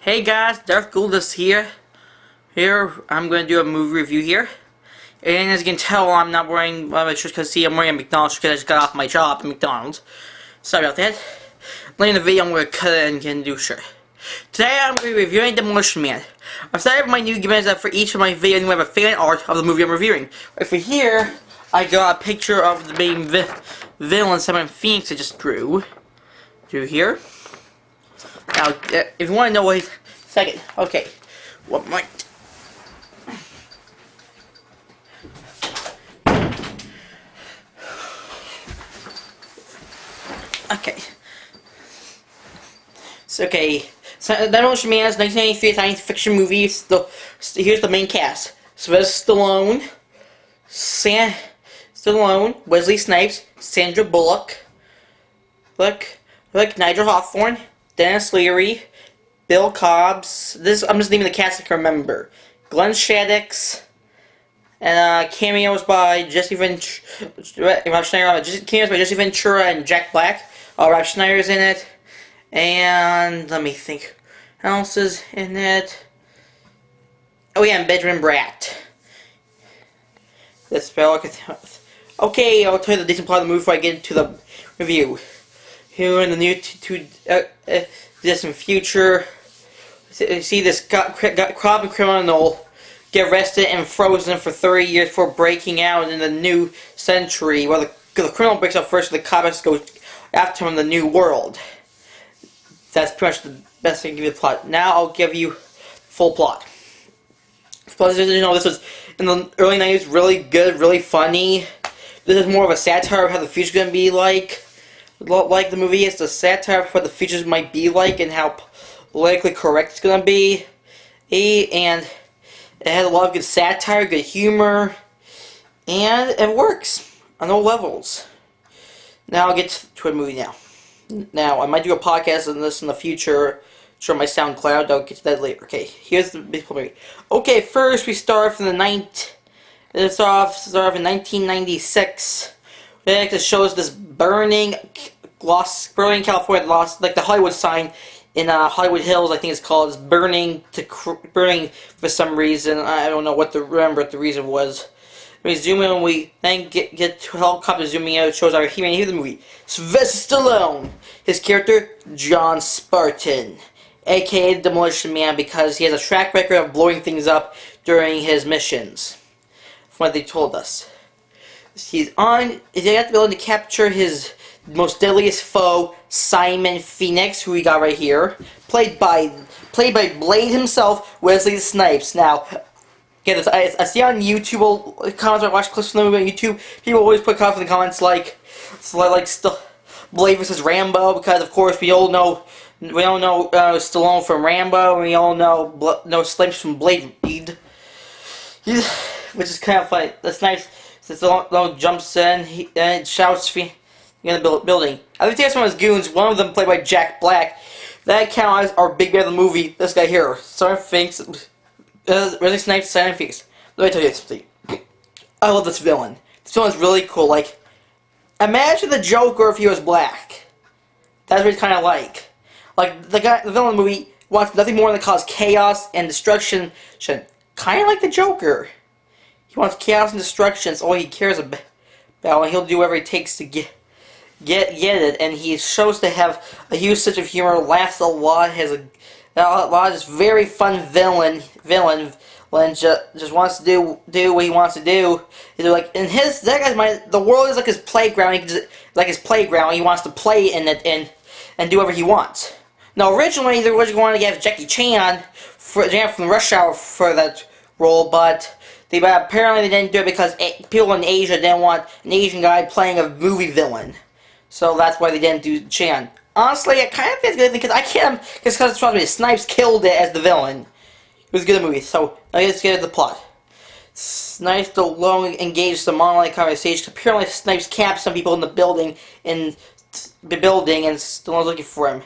Hey guys, Darth Gould is here. I'm going to do a movie review here. And as you can tell, I'm not wearing my shirt because I'm wearing a McDonald's because I just got off my job at McDonald's. Sorry about that. Later in the video, I'm going to cut it and do shirt. Today, I'm going to be reviewing Demolition Man. I've started my new gimmicks that for each of my videos, we have a fan art of the movie I'm reviewing. Right for here, I got a picture of the main villain, Simon Phoenix, I just drew. Drew here. Now, if you want to know what he's... Second. Okay. What might... Okay. So, Demolition Man is 1993 science fiction movie. Here's the main cast. Sylvester Stallone, Wesley Snipes, Sandra Bullock, Nigel Hawthorne, Dennis Leary, Bill Cobbs. I'm just naming the cast I can remember. Glenn Shaddix, and cameos by Jesse Ventura, and Jack Black. Rob Schneider's in it, and let me think, who else is in it? Oh yeah, and Benjamin Bratt. That's spell. Okay, I'll tell you the decent plot of the movie before I get into the review. Here in the new distant future, you see this crop criminal get arrested and frozen for 30 years before breaking out in the new century. Well, the criminal breaks out first, and the cops go after him in the new world. That's pretty much the best thing to give you the plot. Now I'll give you full plot. Plus, you know, this was in the early 90s, really good, really funny. This is more of a satire of how the future's going to be like the movie is. The satire of what the future might be like and how politically correct it's going to be. And it has a lot of good satire, good humor, and it works on all levels. Now I'll get to a movie now. Now, I might do a podcast on this in the future. Show my SoundCloud. I'll get to that later. Okay, here's the big movie. Okay, first we start from It starts off in 1996. It shows this burning California, like the Hollywood sign in Hollywood Hills, I think it's called. It's burning for some reason. I don't know what the reason was. We zoom in and we then get to helicopter zooming out. It shows our hero in the movie, Sylvester Stallone. His character, John Spartan, aka Demolition Man, because he has a track record of blowing things up during his missions. From what they told us. He's at the ability to capture his most deadliest foe, Simon Phoenix, who we got right here, played by Blade himself, Wesley Snipes. Now, get this, I see on YouTube comments. I watch clips from the movie on YouTube. People always put comments in the comments like Blade versus Rambo, because of course we all know Stallone from Rambo, and we all know Snipes from Blade. Which is kind of funny. The Snipes, Stallone jumps in and shouts in the building. I think that's one of his goons. One of them played by Jack Black. That counts as our big man of the movie. This guy here, Simon Phoenix, Wesley Snipes, Simon Phoenix. Let me tell you something. I love this villain. This villain is really cool. Like, imagine the Joker if he was black. That's what he's kind of like. Like the villain in the movie wants nothing more than to cause chaos and destruction. Kind of like the Joker. He wants chaos and destruction. It's all he cares about, and he'll do whatever it takes to get it. And he shows to have a huge sense of humor, laughs a lot, has a lot of this very fun villain just wants to do what he wants to do. Like in that guy's mind, the world is like his playground. He wants to play in it and do whatever he wants. Now, originally they were going to get Jackie Chan from Rush Hour for that role, but apparently they didn't do it because people in Asia didn't want an Asian guy playing a movie villain. So that's why they didn't do Chan. Honestly, I kind of think it's good because I can't, because Snipes killed it as the villain. It was a good movie. So now let's get into the plot. Snipes alone engaged in a monologue conversation. Apparently, Snipes capped some people in the building, and Stallone's looking for him.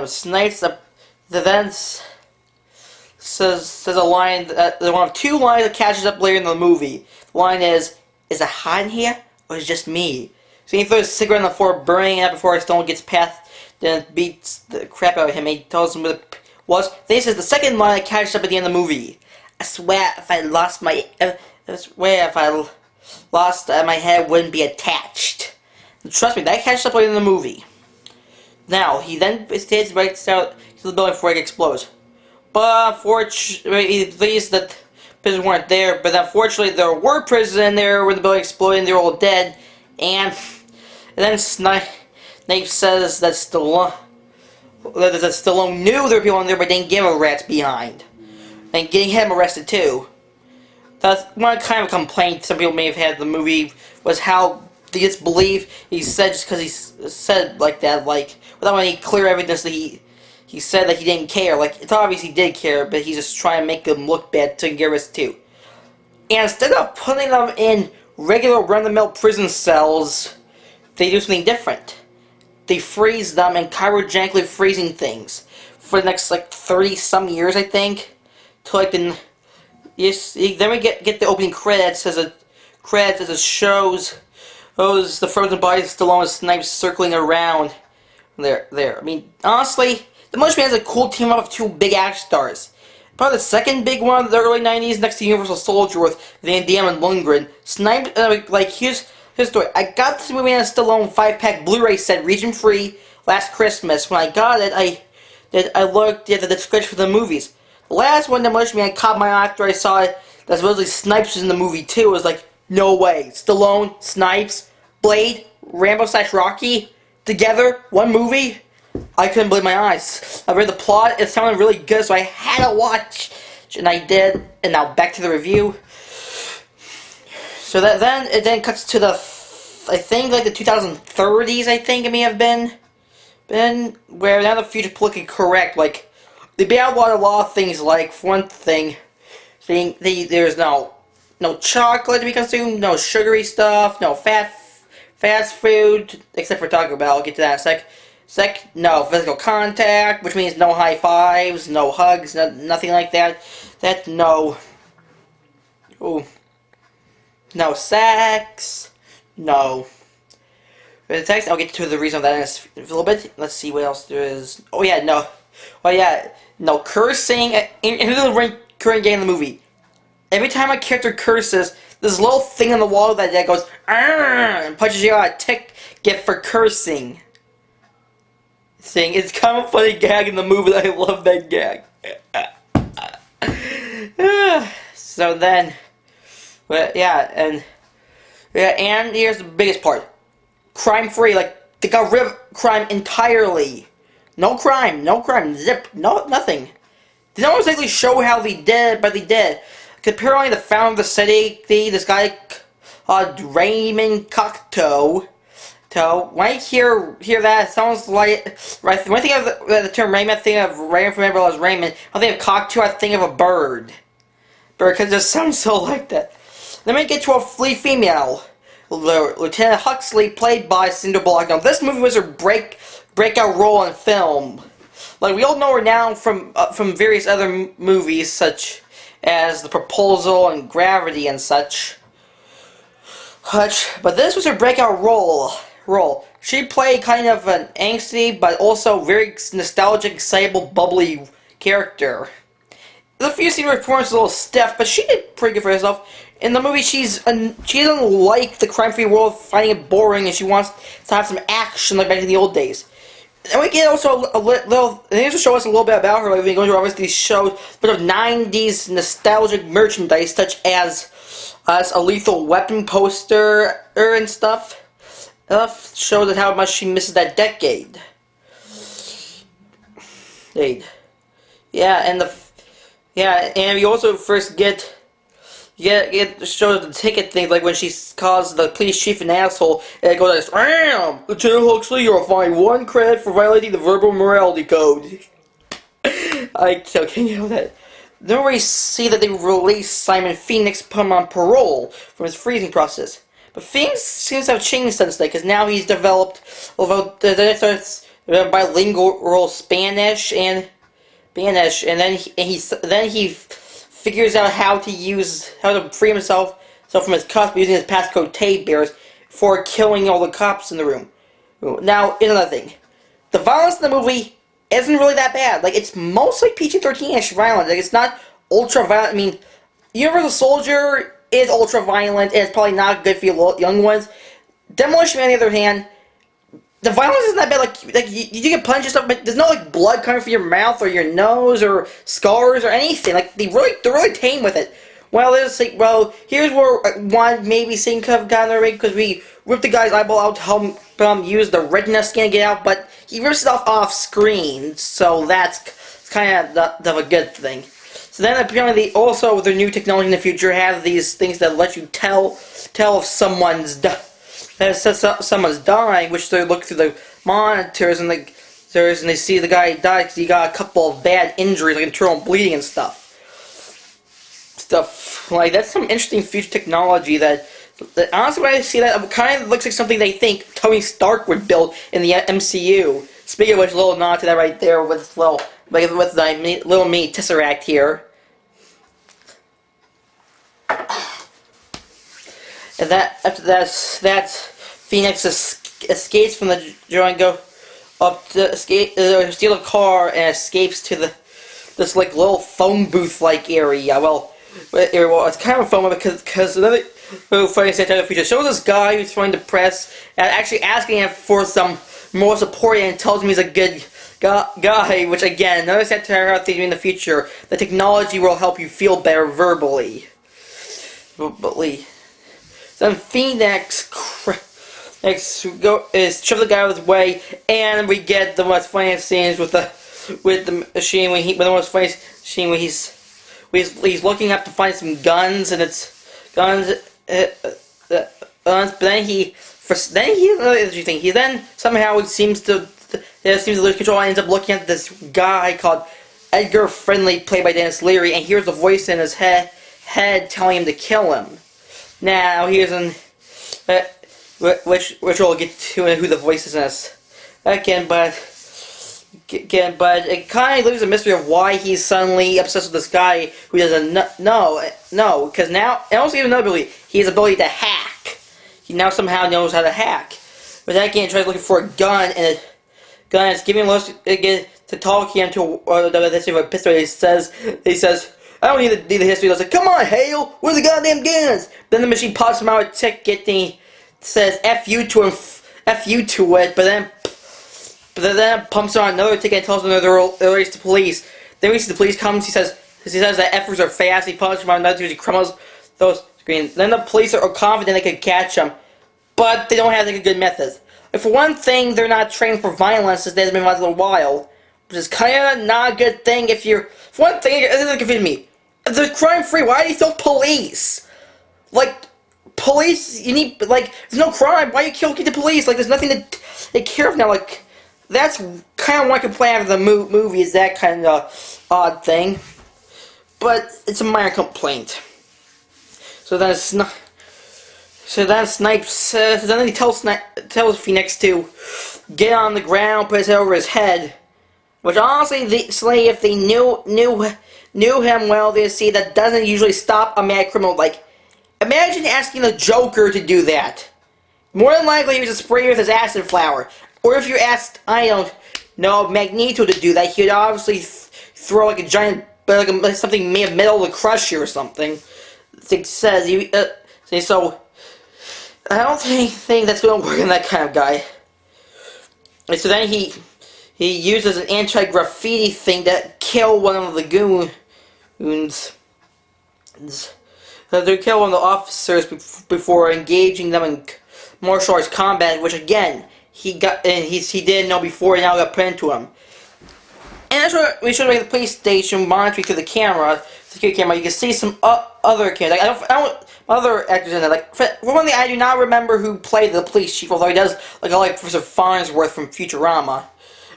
Snipes then says a line that one of two lines that catches up later in the movie. The line is it hot in here, or is it just me? So he throws a cigarette on the floor, burning it before Stallone gets past then beats the crap out of him. He tells him what it was. This is the second line that catches up at the end of the movie. I swear if I lost my my head wouldn't be attached. And trust me, that catches up later in the movie. Now, he then stays right out to the building before it explodes. But unfortunately, he believes that prisoners weren't there, but unfortunately there were prisoners in there when the building exploded and they're all dead. And then Snape says that Stallone knew there were people in there but didn't give a rat's behind. And getting him arrested too. That's one kind of complaint some people may have had in the movie, was how they just believe he said just because he said like that, like without any clear evidence that he said that he didn't care. Like, it's obvious he did care, but he's just trying to make him look bad to get arrested too. And instead of putting them in regular run-of-the-mill prison cells, they do something different. They freeze them and cryogenically freezing things for the next like 30-some years, I think. To like then we get the opening credits as it shows the frozen bodies of Stallone and Snipes circling around. There. I mean, honestly, Demolition Man is a cool team up of two big action stars. Probably the second big one of the early 90s next to Universal Soldier with Van Damme and Lundgren. Snipes, here's the story. I got this movie on a Stallone 5-pack Blu-ray set, region free, last Christmas. When I got it, I looked at the description for the movies. The last one, Demolition Man, caught my eye after I saw it. That supposedly Snipes was in the movie too. It was like, no way. Stallone, Snipes, Blade, Rambo/Rocky, together, one movie? I couldn't believe my eyes. I read the plot, it sounded really good, so I had to watch. And I did, and now back to the review. So it then cuts to the, I think, like the 2030s, I think it may have been, where now the future's politically correct. Like, they ban a lot of things, like, for one thing, there's no chocolate to be consumed, no sugary stuff, no fast food, except for Taco Bell. I'll get to that in a sec. No physical contact, which means no high fives, no hugs, nothing like that. No sex, no. For the text, I'll get to the reason of that in a little bit. Let's see what else there is. No cursing in the recurring game in the movie. Every time a character curses, there's a little thing on the wall that goes and punches you out a ticket for cursing. It's kind of a funny gag in the movie. I love that gag. So then, and here's the biggest part: crime-free. Like, they got rid of crime entirely. No crime, zip, nothing. They don't exactly show how they did, but they did. Apparently, the founder of the city, this guy, Raymond Cocteau. When I hear that, it sounds like, right, when I think of the term Raymond, I think of Raymond from Everett as Raymond. I think of Cocteau, I think of a bird. Because it just sounds so like that. Then we get to a flea female, Lieutenant Huxley, played by Cinder Bullock. Now, this movie was her breakout role in film. Like, we all know her now from various other movies, such as The Proposal and Gravity and such. But this was her breakout role. She played kind of an angsty, but also very nostalgic, excitable, bubbly character. The few scenes performance was a little stiff, but she did pretty good for herself. In the movie, she doesn't like the crime-free world, finding it boring, and she wants to have some action like back in the old days. And we get also a little, they also show us a little bit about her, like we go to obviously shows a bit of 90s nostalgic merchandise, such as a Lethal Weapon poster and stuff. Shows how much she misses that decade. And we also first get shows the ticket thing, like when she calls the police chief an asshole, and it goes like, "Ram! Lieutenant Huxley, you're fined 1 credit for violating the verbal morality code." I can't know that. Then we see that they released Simon Phoenix, put him on parole from his freezing process. But things seems to have changed since then, because now he's developed bilingual Spanish, and then he figures out how to free himself from his cuffs using his passcode tape bearers for killing all the cops in the room. Now, another thing. the violence in the movie isn't really that bad. Like, it's mostly PG-13-ish violence. Like, it's not ultra violent. I mean, Universal Soldier is ultra violent, and it's probably not good for you young ones. Demolition Man, on the other hand, the violence isn't that bad. Like you get punched and stuff, but there's no like blood coming from your mouth or your nose or scars or anything. Like they're really tame with it. Well, there's like, well, here's where one maybe scene could have gotten away because we ripped the guy's eyeball out to help use the retina scan to get out, but he rips it off screen, so that's kind of a good thing. So then apparently also the new technology in the future has these things that let you tell if someone's dying, which they look through the monitors and they see the guy die because he got a couple of bad injuries like internal bleeding and stuff. Like that's some interesting future technology that honestly when I see that it kind of looks like something they think Tony Stark would build in the MCU. Speaking of which, a little nod to that right there with the little mini Tesseract here. And after that, Phoenix escapes from the joint, go up to steal a car and escapes to this like little phone booth like area. Well, it's kind of a phone because another funny satire feature shows this guy who's trying to press and actually asking him for some more support and tells him he's a good guy. Which again, another satire theme in the future. The technology will help you feel better verbally. Then Phoenix shove the guy out of his way, and we get the most funniest scenes with the machine when he's looking up to find some guns, and it's guns. But then he somehow seems to lose control and ends up looking at this guy called Edgar Friendly, played by Dennis Leary, and hears a voice in his head telling him to kill him. Now here's which we'll get to who the voice is in this again, but it kind of leaves a mystery of why he's suddenly obsessed with this guy who doesn't know, because now, and also even another ability, he has the ability to hack. He now somehow knows how to hack. But that again tries looking for a gun, and it's giving him to talk him to the history of a pistol. He says, I don't need the history. He like, come on, Hale, where's the goddamn guns? Then the machine pops him out a ticket, and he says F you to it, but then pumps on another ticket and tells them they'll race the police. Then we see the police comes, he says that F'ers are fast, he punches him out another ticket, he crumbles those screens. Then the police are confident they can catch him, but they don't have a good methods. Like, for one thing, they're not trained for violence since they've been around a little while, which is kind of not a good thing if you're... For one thing, it doesn't confuse me. If they're crime-free, why do you still police? Like, police, you need, like, there's no crime, why you keep the police? Like, there's nothing to take care of now, like, that's kind of one complaint of the movie, is that kind of odd thing. But it's a minor complaint. So then he tells Phoenix to get on the ground, put his head over his head. Which honestly, if they knew him well, they'd see that doesn't usually stop a mad criminal. Like, imagine asking the Joker to do that. More than likely, he was just spraying with his acid flower. Or if you asked, I don't know, Magneto to do that, he'd obviously throw like a giant, like something made of metal to crush you or something. It says so. I don't think that's going to work in that kind of guy. And so then he uses an anti-graffiti thing to kill one of the goons. They kill one of the officers before engaging them in martial arts combat, which again he didn't know before, and now got put into him. And that's what we showed, like, the police station monitoring through the camera, security camera. You can see some other cameras. Like, I don't other actors in it. Like, for one thing, I do not remember who played the police chief, although he does like Professor Farnsworth from Futurama.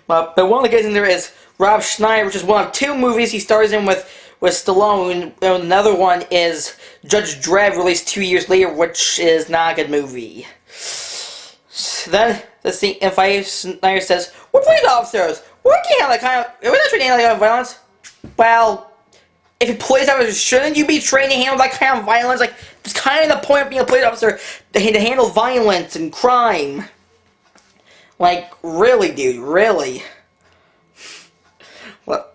But one of the guys in there is Rob Schneider, which is one of two movies he stars in with Stallone, and another one is Judge Dredd, released 2 years later, which is not a good movie. Then the scene, and Schneider says, "We're police officers. We're not trained to handle that kind of violence." Well, if you're police officers, shouldn't you be trained to handle that kind of violence? Like, it's kind of the point of being a police officer, to handle violence and crime. Like, really, dude, really?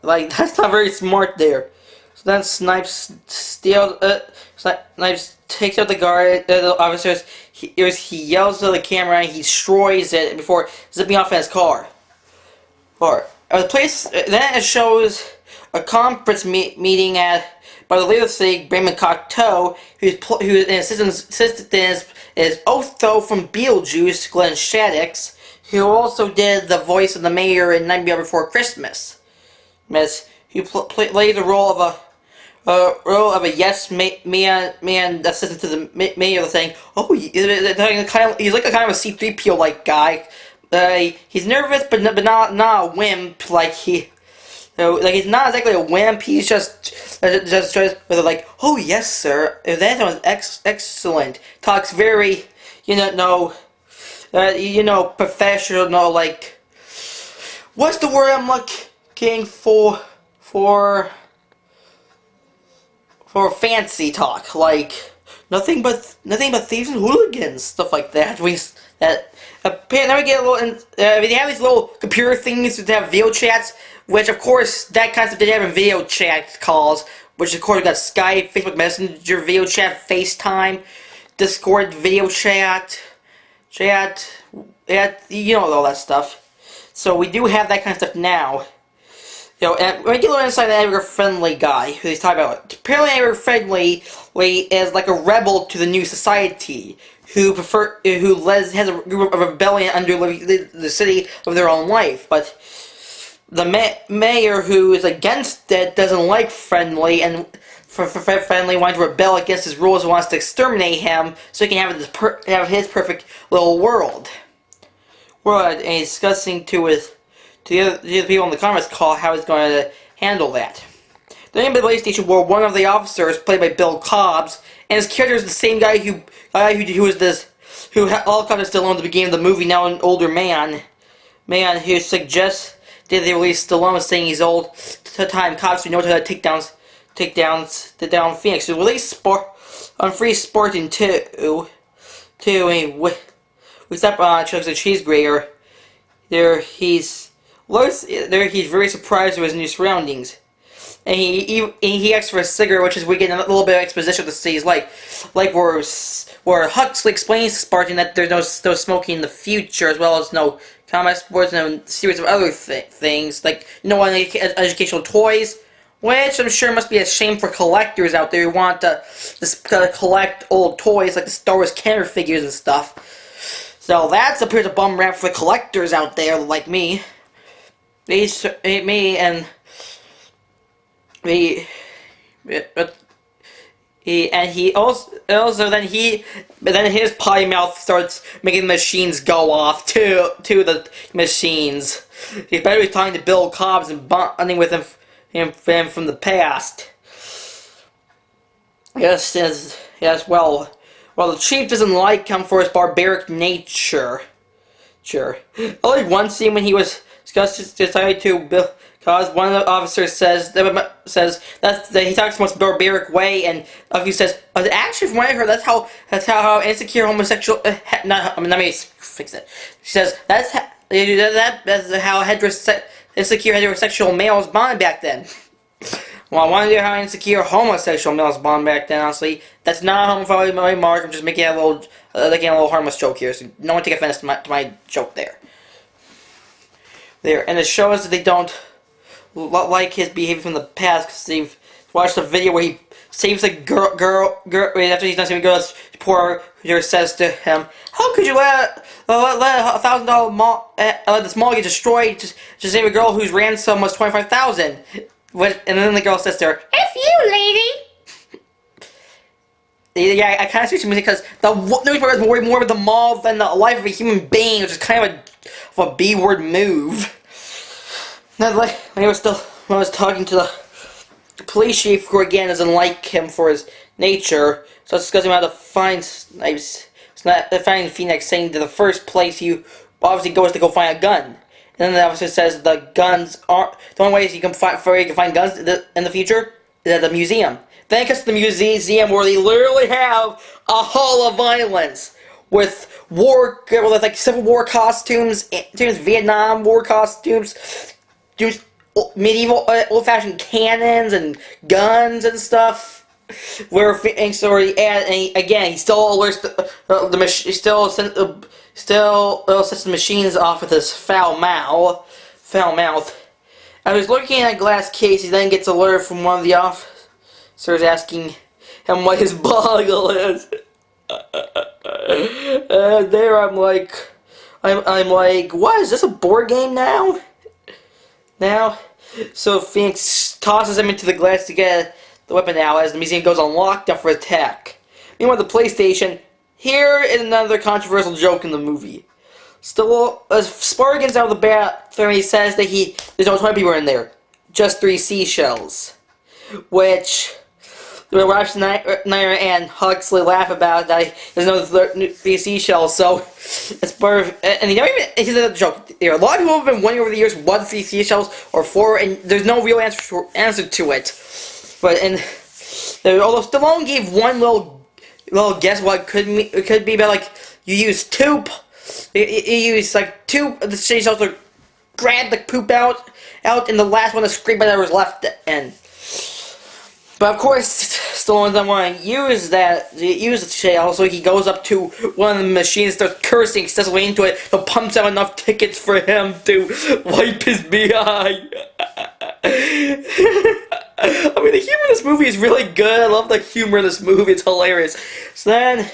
Like, that's not very smart there. So then Snipes Snipes takes out the guard, the officers. He yells at the camera and he destroys it before zipping off in his car. The place then it shows a conference meeting by the leader of the city, Raymond Cocteau, who's an assistant is Otho from Beetlejuice, Glenn Shaddix, who also did the voice of the mayor in Nightmare Before Christmas. Who plays the role of a yes man assistant to the mayor, saying, "Oh, he's like a kind of a C-3PO like guy. He's nervous, but not a wimp. Like he's not exactly a wimp. He's just like, oh yes, sir, that was excellent. Talks very, professional. No, like, what's the word I'm looking for fancy talk, like nothing but thieves and hooligans, stuff like that. Then we get a little. They have these little computer things that have video chats, which of course that kind of stuff they have in video chat calls. Which of course we got Skype, Facebook Messenger video chat, FaceTime, Discord video chat, all that stuff. So we do have that kind of stuff now. And we get a little insight on the Edgar-Friendly guy, who he's talking about. Apparently Edgar-Friendly is like a rebel to the new society, who has a group of rebellion under the city of their own life. But the mayor, who is against it, doesn't like Friendly, and Friendly wants to rebel against his rules and wants to exterminate him so he can have his perfect little world. And he's discussing to the other people on the conference call how he's going to handle that. The name of the police station where one of the officers, played by Bill Cobbs, and his character is the same guy who all Cobbs Stallone at the beginning of the movie, now an older man who suggests that they release Stallone, saying he's old to time cops who know how to take down Phoenix. So release on Free Sporting 2, we step on Chuck's and Cheese Grater. He's very surprised with his new surroundings, and he asks for a cigarette, which is we get a little bit of exposition to see. Like where Huxley explains to Spartan that there's no smoking in the future, as well as no combat sports and a series of other things like educational toys, which I'm sure must be a shame for collectors out there who want to collect old toys like the Star Wars Kenner figures and stuff. So that appears a bum rap for collectors out there like me. And he also then his potty mouth starts making the machines go off to the machines. He's better be talking to Bill Cobbs and bonding with him from the past. Yes. Well, the chief doesn't like him for his barbaric nature. Sure. Only one scene when he was decided to because one of the officers says that he talks the most barbaric way, and he says, actually, from what I heard, that's how insecure homosexual. Let me fix it. She says that's how insecure heterosexual males bonded back then. Well, I wonder how insecure homosexual males bond back then. Honestly, that's not a homophobic remark. I'm just making a little harmless joke here, so no one take offense to my joke there. And it shows that they don't like his behavior from the past because they've watched a video where he saves a girl after he's not saving girls. Poor girl says to him, "How could you let $1,000 this mall get destroyed to save a girl whose ransom was $25,000?" And then the girl says to her, "F you, lady." Yeah, I kind of switched to music because the news part is worried more about the mall than the life of a human being, which is kind of a B-word move. Like when I was talking to the police chief, who again doesn't like him for his nature, so it's discussing how to find Snipes. Finding Phoenix, saying that the first place you obviously go is to go find a gun. And then the officer says the guns aren't the only way you can find guns in the future is at the museum. Then it gets to the museum where they literally have a hall of violence. with like Civil War costumes, Vietnam War costumes, medieval old-fashioned cannons and guns and stuff. Where Phoenix already again he still alerts he still sets the machines off with his foul mouth. As he's looking at a glass case, he then gets alert from one of the officers asking him what his bugle is. There I'm like, what is this, a board game now? So Phoenix tosses him into the glass to get the weapon out as the museum goes on lockdown for attack. Meanwhile, the PlayStation. Here is another controversial joke in the movie. Still, as Spar gets out of the bathroom, he says that there's no toilet paper in there, just 3 seashells, which Rob Schneider and Huxley laugh about that there's no 3 seashells. So it's part of, and he says a joke. A lot of people have been wondering over the years what 3 seashells or 4, and there's no real answer to it. But although Stallone gave one little guess what it could be about, like you use 2. You use like 2 of the seashells to grab the poop out, and the last one to scrape whatever's left in. But of course, Stallone doesn't want to use the shell, so he goes up to one of the machines, starts cursing excessively into it, so pumps out enough tickets for him to wipe his behind. I mean, the humor in this movie is really good. I love the humor in this movie. It's hilarious. So then,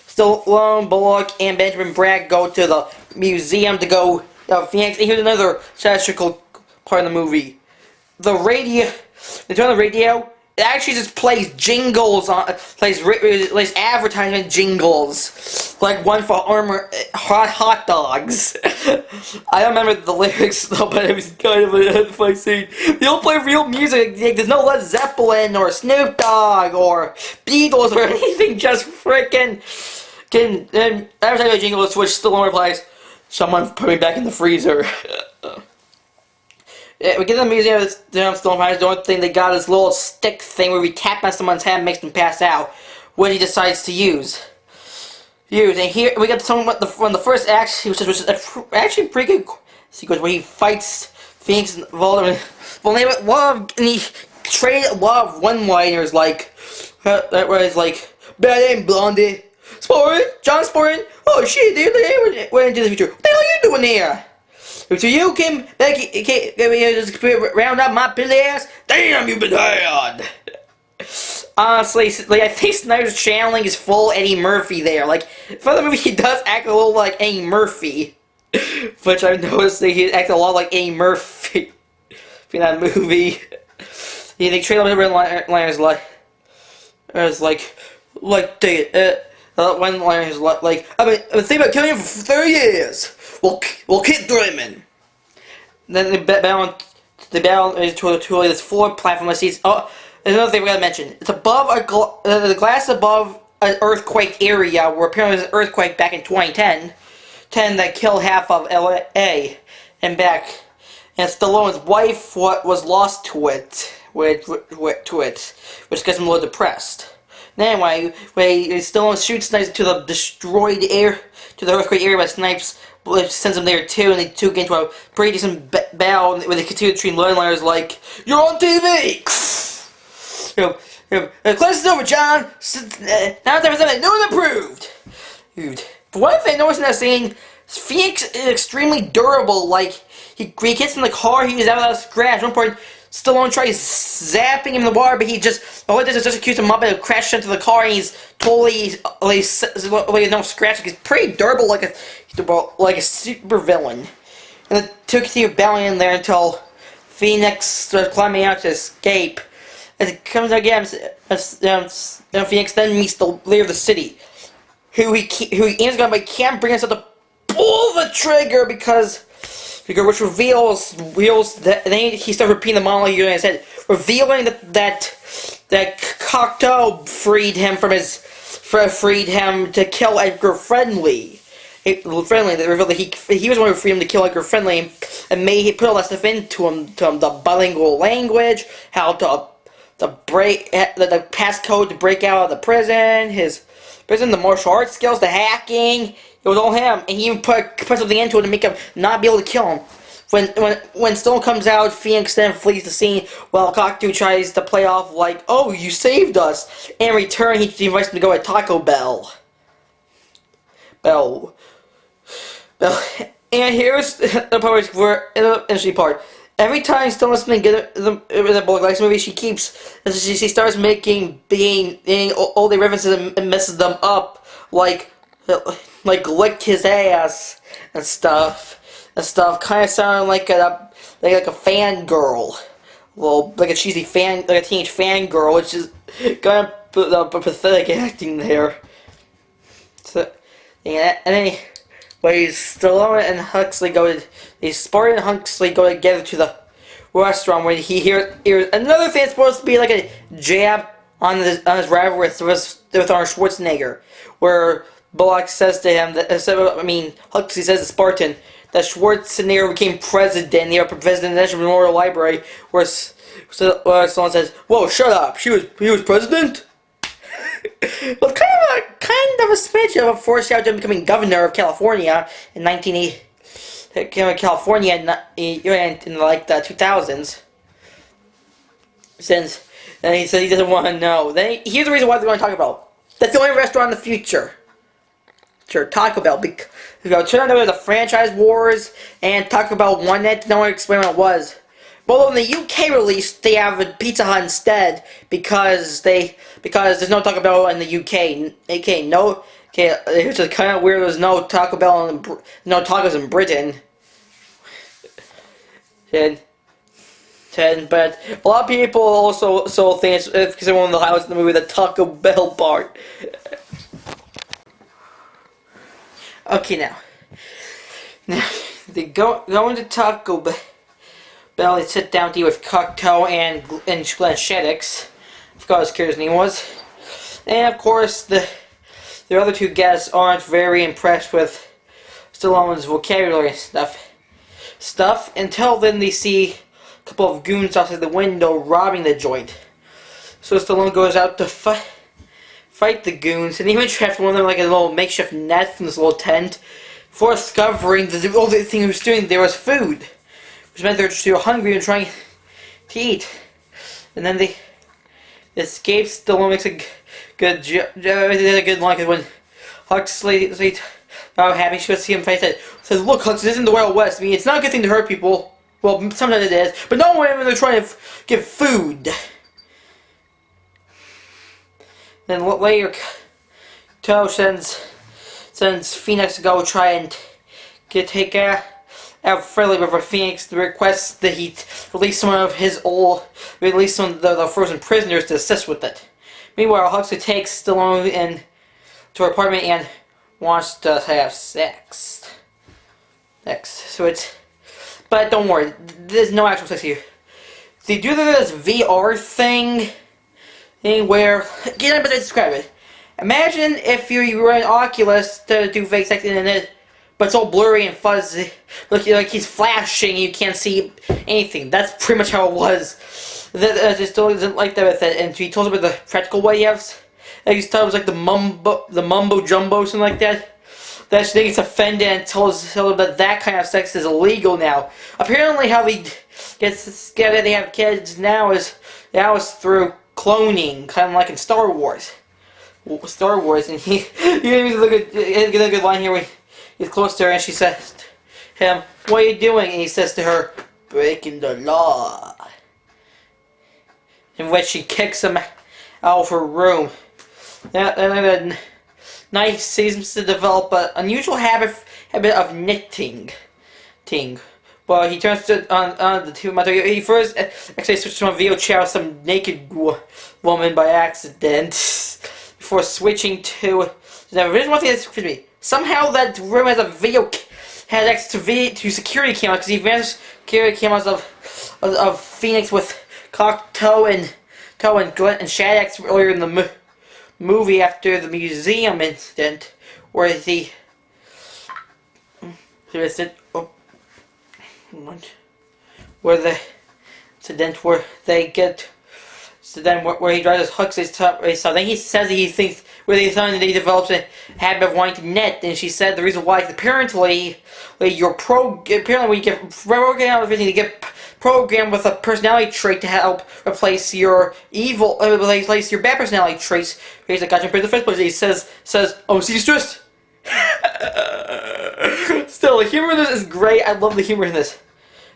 Stallone, Bullock, and Benjamin Bratt go to the museum to go Phoenix. And here's another satirical part of the movie. The radio. They turn on the radio. It actually just plays jingles plays advertisement jingles, like one for hot dogs. I don't remember the lyrics though, but it was kind of a funny scene. They don't play real music. There's no Led Zeppelin or Snoop Dogg or Beatles or anything. Just frickin' advertisement jingles, which Stallone replies, "Someone put me back in the freezer." We get to the museum, Stallone finds the only thing they got is a little stick thing where we tap on someone's head and makes them pass out, which he decides to use. And here we get one of the first acts, which is actually pretty good sequence where he fights Phoenix and Voldemort. And he traded a lot of one-liners like, where he's like, "Bad aim, Blondie. John Sporting. Oh shit, dude, they went into the future. What the hell are you doing here? So you came back, round up my pilly ass? Damn, you've been had!" Honestly, like, I think Snyder's channeling is full Eddie Murphy there. Like, for the movie, he does act a little like Eddie Murphy. Which I've noticed that he acts a lot like Eddie Murphy in that movie. Yeah, they trade a little bit of liners like, one liner is like, I've been thinking about killing him for 30 years. We'll keep dreaming. Then they battle to this floor platform that sees. Oh, there's another thing we gotta mention. It's above the glass above an earthquake area where apparently there's an earthquake back in 2010, that killed half of LA and back. And Stallone's wife was lost to it, which gets him a little depressed. Anyway, Stallone shoots snipes to the destroyed earthquake area by snipes. Sends them there too, and they two get into a pretty decent battle where they continue to treat one-liners like, "You're on TV!" Class is over, John! Now it's everything new and improved! Dude. But one thing I noticed in that scene, Phoenix is extremely durable. Like, he gets in the car, he's out without a scratch. At one point, Stallone tries zapping him in the water, but he all he does is just accuse him up and crash into the car, and he's totally, no scratch. He's pretty durable, like a super villain. And the two continue battling in there until Phoenix starts climbing out to escape. As it comes out again, Phoenix then meets the leader of the city, who he aims a gun, but can't bring himself to pull the trigger because which reveals that then he starts repeating the monologue in his head, revealing that Cocteau freed him to kill Edgar Friendly. They revealed that he was the one who freed him to kill Edgar Friendly, and he put all that stuff into him, the bilingual language, how to break the passcode to break out of the prison, his But in the martial arts skills, the hacking, it was all him. And he even put something into it to make him not be able to kill him. When Stone comes out, Phoenix then flees the scene while Cocteau tries to play off like, "Oh, you saved us." In return, he invites him to go to Taco Bell. Bell. And here's the part where the interesting part. Every time Stone lets me get in the book, like this movie, she starts making all the references and messes them up, like lick his ass and stuff. Kind of sounding like a fangirl, well, like a cheesy like a teenage fangirl, which is kind of pathetic acting there. So, yeah, anyways, Stallone and Huxley Spartan and Huxley go together to the restaurant where he hears another thing that's supposed to be like a jab on his rival with Arnold Schwarzenegger, where Bullock says to him Huxley says to Spartan that Schwarzenegger became president, president of the National Memorial Library, where Stallone says, "Whoa, shut up! He was president." Well, kind of a smidge of a foreshadow to him becoming governor of California in 1980. California in like the 2000s. Since then he said he doesn't want to know. Then here's the reason why they're going to talk about. That's the only restaurant in the future. Sure, Taco Bell. Because turn out there was the franchise wars, and Taco Bell won it. No one explained what it was. Well, in the UK release, they have a Pizza Hut instead because there's no Taco Bell in the UK. It's just kind of weird. There's no Taco Bell no tacos in Britain. But a lot of people also think it's because one of the highlights in the movie, the Taco Bell part. Okay, now they go into Taco Bell. They sit down to eat with Cocteau and Glenn Shaddix. I forgot what his name was. And of course, the other two guests aren't very impressed with Stallone's vocabulary and stuff until then they see a couple of goons outside the window robbing the joint. So Stallone goes out to fight the goons, and even trapped one of them like a little makeshift net from this little tent. Before discovering that the only thing he was doing there was food, which meant they were just hungry and trying to eat. And then they escape. Stallone makes a good line, because when Huxley about having she was see him fight, said, "Look, Huxley, this isn't the Wild West. I mean, it's not a good thing to hurt people. Well, sometimes it is, but no one when they're trying to give food." Then later, Toe sends Phoenix to go try and take out friendly with Phoenix to request that he release some of the frozen prisoners to assist with it. Meanwhile, Huxley takes Stallone to her apartment and wants to have sex. But don't worry, there's no actual sex here. They do this VR thing where, get to describe it. Imagine if you were an Oculus to do fake sex in it, but it's all blurry and fuzzy. Like he's flashing, you can't see anything. That's pretty much how it was. It still doesn't like that with it, and he told us about the practical way he has. Like he thought it was like the mumbo jumbo, something like that. That she gets offended and tells him that kind of sex is illegal now. Apparently, how they they have kids now is through cloning, kind of like in Star Wars. And he gives a good line here where he's close to her and she says to him, "What are you doing?" And he says to her, "Breaking the law." In which she kicks him out of her room. And Knight seems to develop an unusual habit of knitting. Well, he turns on the two material. He first actually switches from a video chat with some naked woman by accident before switching to. Now, there's one thing that's confused me. Somehow that room has access to security cameras, because he vanished security cameras of Phoenix with Cocteau and Glenn and Shaddix earlier in the movie after the museum incident, where where they get So then, where he drives Huxley's top race, so then he says that he thinks where they found that he develops a habit of wanting to net, and she said the reason why is apparently when you get programmed with everything to get programmed with a personality trait to help replace your replace your bad personality traits. He's like, got you in the first place. He says, oh, see, stressed. Still, the humor in this is great. I love the humor in this.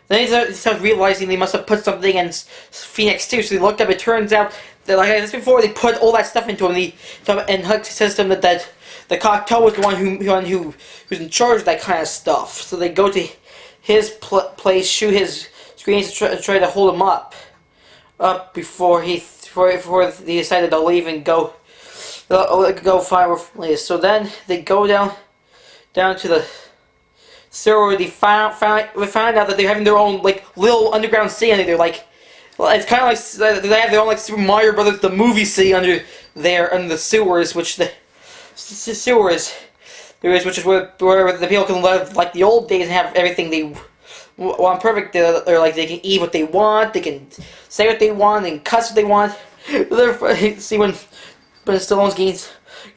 Then he starts realizing they must have put something in Phoenix too, so they looked up. It turns out that, like I said before, they put all that stuff into him. And Huxley says to him that the Cocteau was the one who's in charge of that kind of stuff. So they go to his place, shoot his screens, to try to hold him up before they decided to leave and go find where. So then they go down to the sewer. We found out that they're having their own like little underground city under there. Like, well, it's kind of like they have their own like Super Mario Brothers the movie city under there in the sewers, which the sewers there is, which is where the people can live like the old days and have everything they want perfect. They're like they can eat what they want, they can say what they want, they can cuss what they want. See when Stallone's getting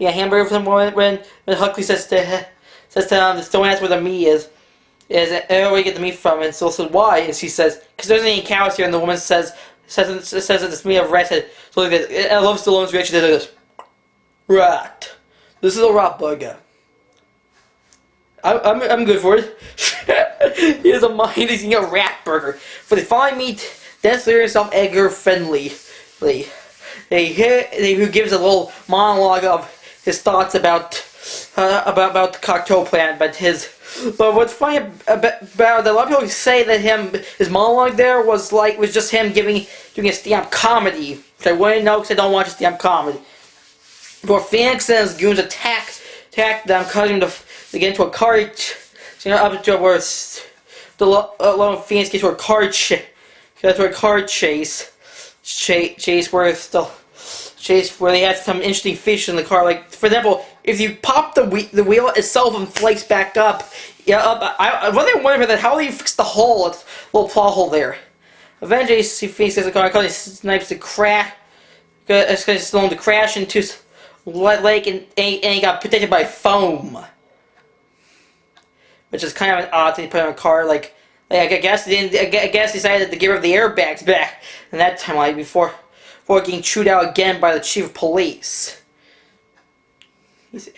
a hamburger from when Huxley says to him, don't ask where the meat is where you get the meat from, and Still says why, and she says because there's any cows here, and the woman says that it's meat of rat head. So I love Stallone's reaction to this. Rat. This is a rat burger. I'm good for it. He has a mind. He's eating a rat burger. For the fine meat, Dennis Leary himself, Edgar Fenley, who gives a little monologue of his thoughts about the Cocteau plan, but what's funny about that, a lot of people say that his monologue there was just him doing a stand-up comedy, which I wouldn't know because I don't watch stand-up comedy. Before Phoenix and his goons attack them, causing them to get into a car, up to where the Phoenix gets to a car chase where they have some interesting features in the car. Like, for example, if you pop the wheel itself inflates back up. I wonder about how do you fix the hole? It's a little plot hole there. Eventually, Phoenix gets the car, because he snipes the crash. It's going to crash into lake, and he got protected by foam, which is kind of an odd thing to put on a car. Like I guess decided to get rid of the airbags back in that time, like before getting chewed out again by the chief of police.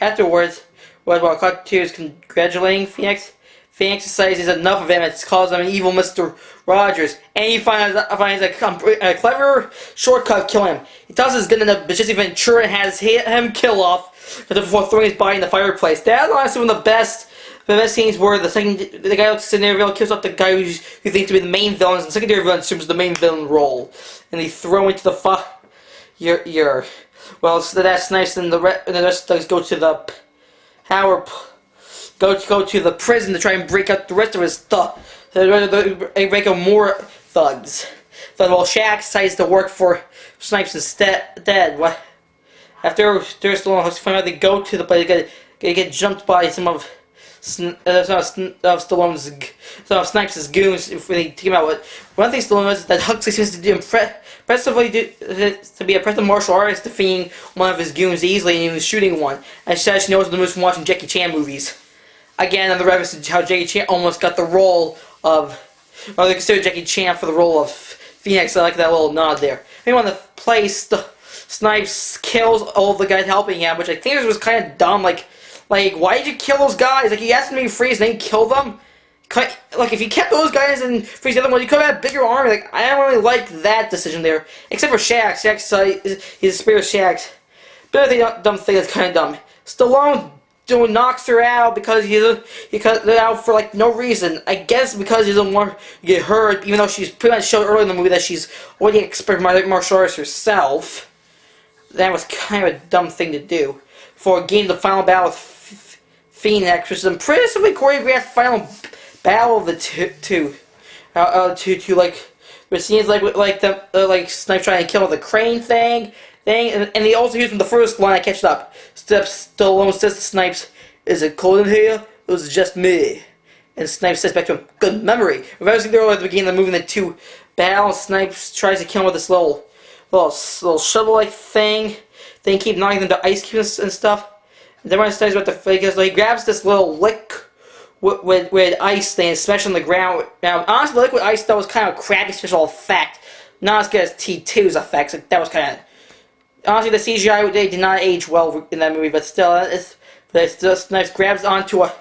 Afterwards, while Cocteau is congratulating Phoenix, Phoenix decides he's enough of him and calls him an evil Mr. Rogers, and he finds a clever shortcut killing him. He tells his gun in the Vigilante Ventura and has him kill off before throwing his body in the fireplace. That's honestly one of the best scenes where the guy looks in there, kills off the guy who thinks to be the main villain, and the secondary villain assumes the main villain role, and they throw into the well, so that's nice, and the rest does go to the go to the prison to try and break out the rest of his stuff. They break out more thugs. But while Shaq decides to work for Snipes instead. After they're still on find out they go to the place, they get jumped by some of Snipes' goons when they take him out. One thing Stallone knows is that Huxley seems to be a impressive martial artist, defeating one of his goons easily and even shooting one. And she says she knows the moves from watching Jackie Chan movies. Again, on the reference to how Jackie Chan almost got the role of, or they considered Jackie Chan for the role of Phoenix. I like that little nod there. Maybe on the place, Snipes kills all the guys helping him, which I think was kind of dumb. Like, why did you kill those guys? Like, you asked them to freeze and then kill them? Like, if you kept those guys and freeze the other ones, you could have had a bigger army. Like, I don't really like that decision there. Except for Shaq. He's a spirit of Shaq. But the other dumb thing that's kind of dumb. Stallone knocks her out because he cut it out for, like, no reason. I guess because he doesn't want her to get hurt, even though she's pretty much showed earlier in the movie that she's already expert martial arts herself. That was kind of a dumb thing to do. For getting the final battle with Phoenix, which is an impressively choreographed final battle of the two. Like, where scenes like Snipe trying to kill the crane thing, and they also used from the first line. I catch up. Stallone says to Snipes, "Is it cold in here? It was just me." And Snipes says back to him, "Good memory." Reversing there at the beginning of the movie, the two battle, Snipes tries to kill him with this little little shovel-like thing. Then he keeps knocking into ice cubes and stuff. And then when he studies what the because he grabs this little lick with ice thing and smashes on the ground. Now, honestly, the liquid ice that was kind of crappy special effect. Not as good as T2's effects. Like, that was kind of honestly the CGI they did not age well in that movie, but still, Snipes grabs onto a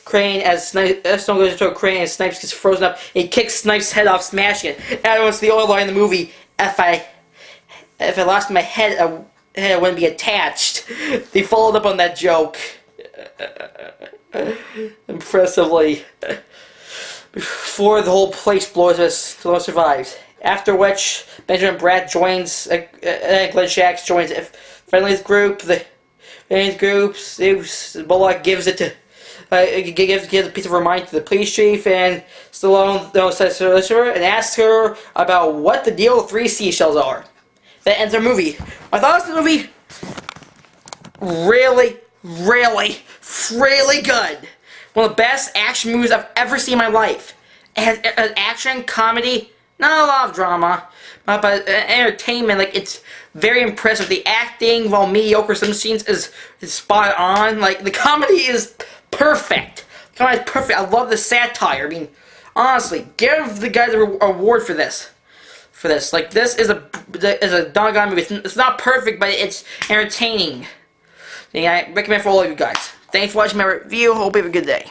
crane as Stone goes into a crane and Snipes gets frozen up. He kicks Snipes' head off, smashing it. And that was the only line in the movie. If I lost my head, I wouldn't be attached. They followed up on that joke impressively. Before the whole place blows us, no one survives. After which, Benjamin Bratt joins, Glenn Shax joins Friendly's group. The Friendly's group, Bullock gives it to, gives a piece of reminder to the police chief, and Stallone says to her and asks her about what the deal with 3 seashells are. That ends our movie. I thought this movie really, really, really good. One of the best action movies I've ever seen in my life. It has action, comedy, not a lot of drama, but entertainment. Like, it's very impressive. The acting, while mediocre, some scenes is spot on. Like, the comedy is perfect. The comedy is perfect. I love the satire. I mean, honestly, give the guy the award for this. Like, this is a doggone movie. It's not perfect, but it's entertaining. And I recommend for all of you guys. Thanks for watching my review. Hope you have a good day.